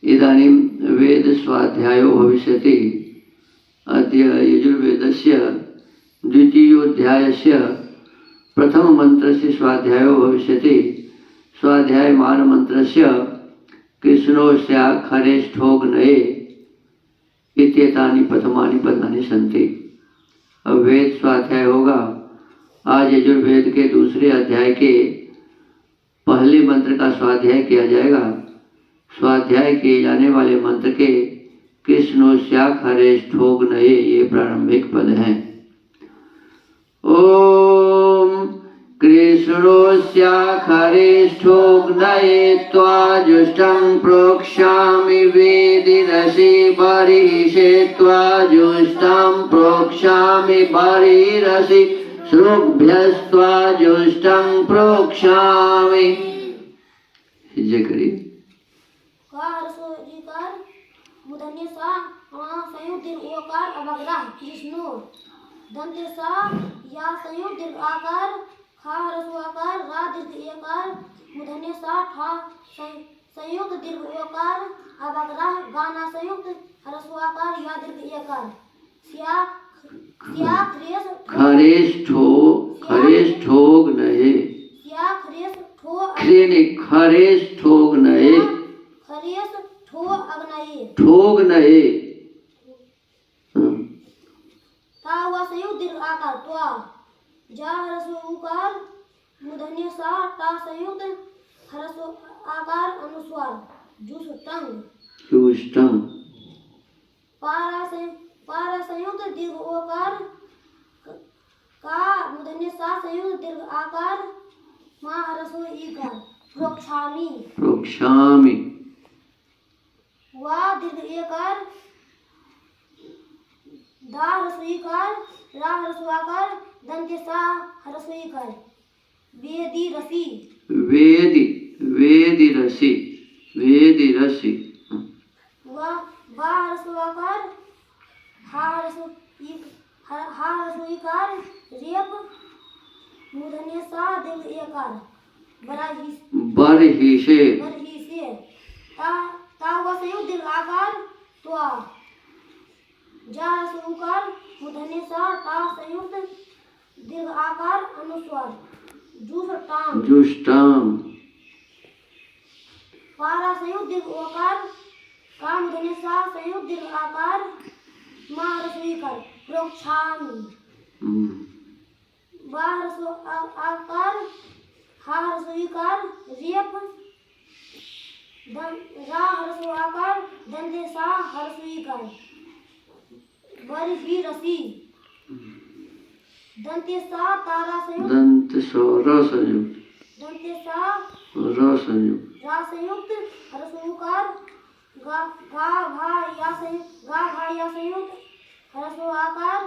इदानीं वेद स्वाध्यायो भविष्यति। अद्य यजुर्वेदस्य द्वितीयोऽध्यायस्य प्रथममन्त्रस्य स्वाध्यायो भविष्यति। स्वाध्यायमानमन्त्रस्य कृष्णोऽस्याक्षरेष्ठोऽग्नये इत्येतानि प्रथमानि पदानि सन्ति। अब वेद स्वाध्याय होगा। आज यजुर्वेद के दूसरे अध्याय के पहले मंत्र का स्वाध्याय किया जाएगा। स्वाध्याय किए जाने वाले मंत्र के कृष्णोऽस्याक्षरेष्ठोऽग्नये ये प्रारंभिक पद हैं। ओम कृष्णोऽस्याक्षरेष्ठोऽग्नये त्वाजुष्टं प्रोक्ष्यामि वेदिरसि बर्हिषे त्वाजुष्टं प्रोक्ष्यामि बर्हिरसि श्रुभ्यस्त्वाजुष्टं प्रोक्ष्यामि। जय करिए। मुदन्य सा संयुक्त दीर्घ ओकार अवग्रह विष्णु दंते सा या संयुक्त दीर्घ आकार खा ह्रस्व आकार रा दीर्घ एकार मुदन्य सा ठा संयुक्त दीर्घ ओकार अवग्रह गाना संयुक्त ह्रस्व आकार या दीर्घ एकार स्या स्या खरेष्ठोग्नये स्या खरेष्ठोग्नये ठोग्नये ता वा संयुक्त दीर्घ आकार त्वा जा ह्रस्व उकार मूर्धन्य सा टा संयुक्त ह्रस्व आकार अनुस्वार जुष्टं पारा संयुक्त दीर्घ ओकार का मूर्धन्य सा संयुक्त दीर्घ आकार मा ह्रस्व ईकार प्रोक्षामि वा दीर्घ एकार दा ह्रस्व ईकार रा ह्रस्व आकार दंते सा ह्रस्व ईकार वेदी रसी वा बा ह्रस्व आकार हा ह्रस्व ईकार रेप मूर्धन्य सा दीर्घ एकार बर्हिषे ता वा संयुक्त दीर्घ आकार त्वा जा ह्रस्व उकार मूर्धन्य सा टा संयुक्त दीर्घ आकार अनुस्वार जुष्टं पारा संयुक्त दीर्घ ओकार का मूर्धन्य सा संयुक्त दीर्घ आकार मा ह्रस्व ईकार प्रोक्षामि बा ह्रस्व आकार हा ह्रस्व ईकार रेप रा ह्रस्व आकार दंते सा ह्रस्व ईकार बर्हिरसि दंते सा तारा संयुक्त दंते सा रा संयुक्त ह्रस्व उकार गा भा या संयुक्त ह्रस्व आकार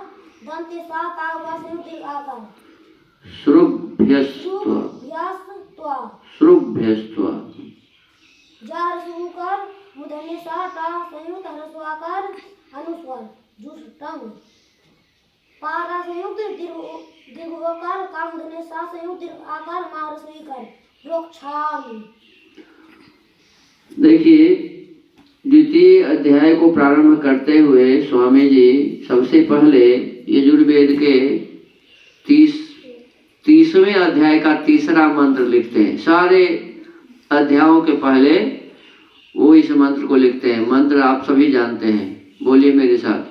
दंते सा ता वा संयुक्त दीर्घ आकार श्रुभ्यस्त्वा जा ह्रस्व उकार मूर्धन्य सा टा संयुक्त ह्रस्व आकार अनुस्वार जुष्टं पारा संयुक्त दीर्घ ओकार का मूर्धन्य सा संयुक्त दीर्घ आकार मा ह्रस्व ईकार प्रोक्षामि। देखिए, द्वितीय अध्याय को प्रारंभ करते हुए स्वामी जी सबसे पहले यजुर्वेद के 30वें अध्याय का तीसरा मंत्र लिखते हैं। सारे अध्यायों के पहले वो इस मंत्र को लिखते हैं। मंत्र आप सभी जानते हैं, बोलिए मेरे साथ।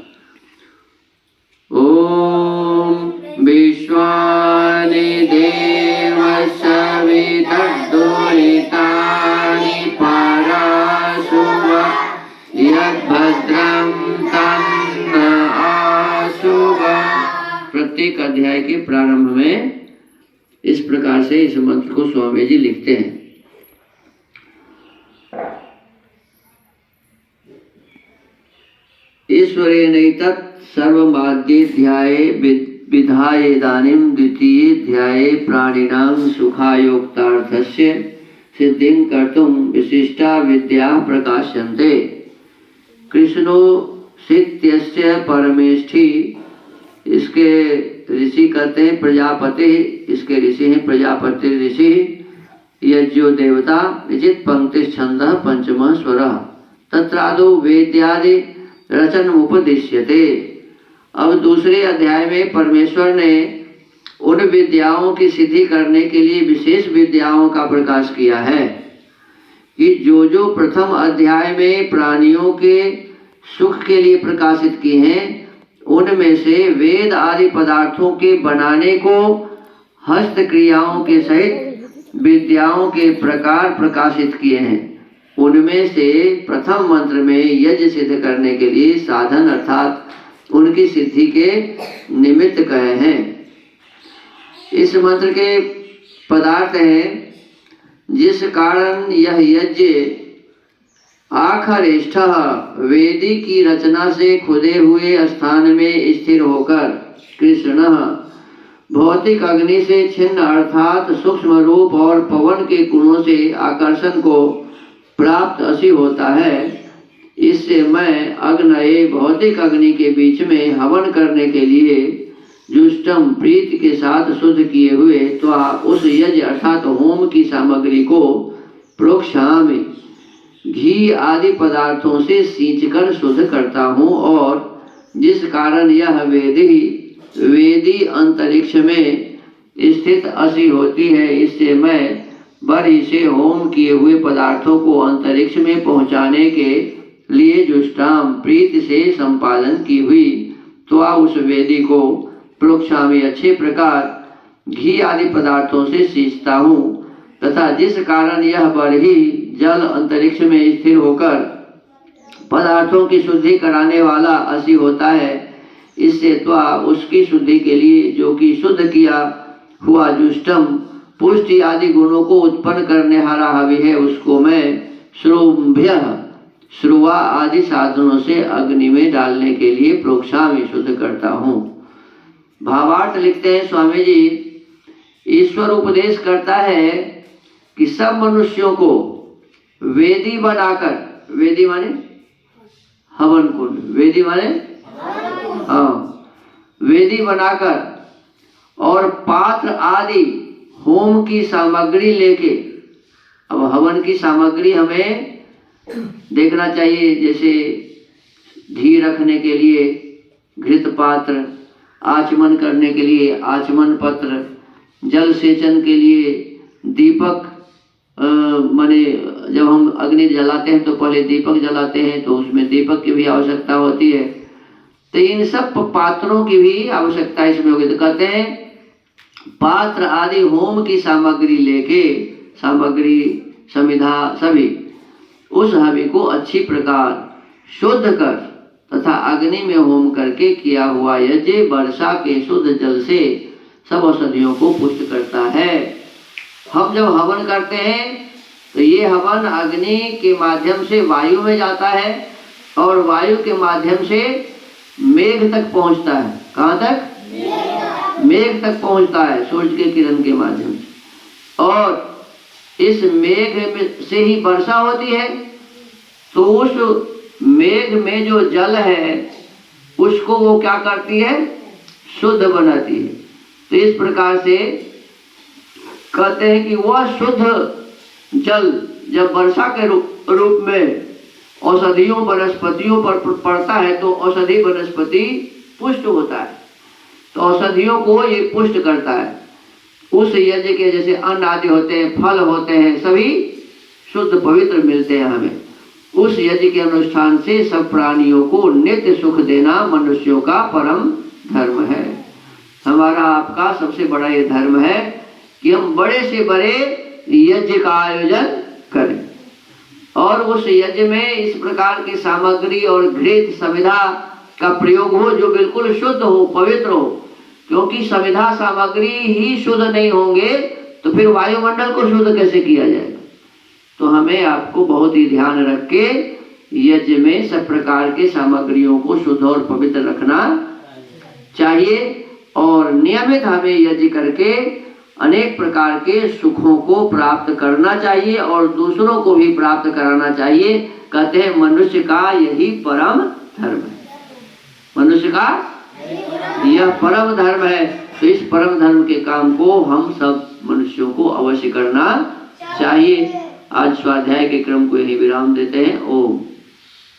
ओम विश्वानि देव सवितद्दुरितानि पराशुव यद्भद्रं तन्न आशुव। प्रत्येक अध्याय के प्रारंभ में इस प्रकार से इस मंत्र को स्वामी जी लिखते हैं। ईश्वरेणैतत् सर्वमाद्येऽध्याये विधायेदानीं द्वितीयेऽध्याये प्राणिनां सुखायोक्तार्थस्य सिद्धिं कर्तुं विशिष्टा विद्याः प्रकाश्यन्ते। कृष्णो सित्यस्य परमेष्ठि, इसके ऋषि कहते हैं प्रजापति, इसके ऋषि हैं प्रजापति ऋषि। यज्ञो देवता निचित पंक्ति छंद पंचम स्वर। तत्रादौ वेद्यादि रचन उपदिश्यते। अब दूसरे अध्याय में परमेश्वर ने उन विद्याओं की सिद्धि करने के लिए विशेष विद्याओं का प्रकाश किया है कि जो प्रथम अध्याय में प्राणियों के सुख के लिए प्रकाशित किए हैं, उनमें से वेद आदि पदार्थों के बनाने को हस्त क्रियाओं के सहित विद्याओं के प्रकार प्रकाशित किए हैं। उनमें से प्रथम मंत्र में यज्ञ सिद्ध करने के लिए साधन अर्थात उनकी सिद्धि के निमित्त कहे हैं। इस मंत्र के पदार्थ हैं जिस कारण यह यज्ञ आखरेष्ठः वेदी की रचना से खुदे हुए स्थान में स्थिर होकर कृष्ण भौतिक अग्नि से छिन्न अर्थात सूक्ष्म रूप और पवन के गुणों से आकर्षण को प्राप्त असी होता है। इससे मैं अग्नये भौतिक अग्नि के बीच में हवन करने के लिए जुष्टम प्रीति के साथ शुद्ध किए हुए तो उस यज्ञ अर्थात होम की सामग्री को प्रोक्षामि घी आदि पदार्थों से सींचकर शुद्ध करता हूँ, और जिस कारण यह वेदी अंतरिक्ष में स्थित असी होती है, इससे मैं बड़ी से होम किए हुए पदार्थों को अंतरिक्ष में पहुँचाने के लिए जुष्टाम प्रीति से संपादन की हुई तो उस वेदी को प्रोक्षामि अच्छे प्रकार घी आदि पदार्थों से सींचता हूँ, तथा जिस कारण यह बरही जल अंतरिक्ष में स्थिर होकर पदार्थों की शुद्धि कराने वाला असी होता है, इससे उसकी शुद्धि के लिए जो कि शुद्ध किया हुआ जुष्टम पुष्टि आदि गुणों को उत्पन्न करने हारा हवि है, उसको मैं श्रुवा आदि साधनों से अग्नि में डालने के लिए प्रोक्षामि शुद्ध करता हूँ। भावार्थ लिखते हैं स्वामी जी, ईश्वर उपदेश करता है कि सब मनुष्यों को वेदी बनाकर, वेदी माने हवन कुंड, वेदी माने हाँ, वेदी बनाकर और पात्र आदि होम की सामग्री लेके, अब हवन की सामग्री हमें देखना चाहिए, जैसे घी रखने के लिए घृत पात्र, आचमन करने के लिए आचमन पत्र, जल सेचन के लिए दीपक, माने जब हम अग्नि जलाते हैं तो पहले दीपक जलाते हैं तो उसमें दीपक की भी आवश्यकता होती है, तो इन सब पात्रों की भी आवश्यकता इसमें होगी। तो कहते हैं पात्र आदि होम की सामग्री लेके, सामग्री समिधा सभी उस हवि को अच्छी प्रकार शुद्ध कर तथा अग्नि में होम करके किया हुआ यज्ञ वर्षा के शुद्ध जल से सब औषधियों को पुष्ट करता है। हम जब हवन करते हैं तो ये हवन अग्नि के माध्यम से वायु में जाता है और वायु के माध्यम से मेघ तक पहुंचता है। कहाँ तक? मेघ तक पहुंचता है सूर्य के किरण के माध्यम से, और इस मेघ से ही वर्षा होती है। तो उस मेघ में जो जल है उसको वो क्या करती है? शुद्ध बनाती है। तो इस प्रकार से कहते हैं कि वह शुद्ध जल जब वर्षा के रूप में औषधियों वनस्पतियों पर पड़ता है तो औषधि वनस्पति पुष्ट होता है, तो औषधियों को ये पुष्ट करता है। उस यज्ञ के जैसे अन्न आदि होते हैं, फल होते हैं, सभी शुद्ध पवित्र मिलते हैं हमें। उस यज्ञ के अनुष्ठान से सब प्राणियों को नित्य सुख देना मनुष्यों का परम धर्म है। हमारा आपका सबसे बड़ा ये धर्म है कि हम बड़े से बड़े यज्ञ का आयोजन करें और उस यज्ञ में इस प्रकार की सामग्री और घृत समिधा का प्रयोग हो जो बिल्कुल शुद्ध हो, पवित्र हो, क्योंकि समिधा सामग्री ही शुद्ध नहीं होंगे तो फिर वायुमंडल को शुद्ध कैसे किया जाएगा। तो हमें आपको बहुत ही ध्यान रख के यज्ञ में सब प्रकार के सामग्रियों को शुद्ध और पवित्र रखना चाहिए और नियमित हमें यज्ञ करके अनेक प्रकार के सुखों को प्राप्त करना चाहिए और दूसरों को भी प्राप्त कराना चाहिए। कहते हैं मनुष्य का यही परम धर्म है, मनुष्य का यह परम धर्म है। तो इस परम धर्म के काम को हम सब मनुष्यों को अवश्य करना चाहिए। आज स्वाध्याय के क्रम को यही विराम देते हैं। ओम।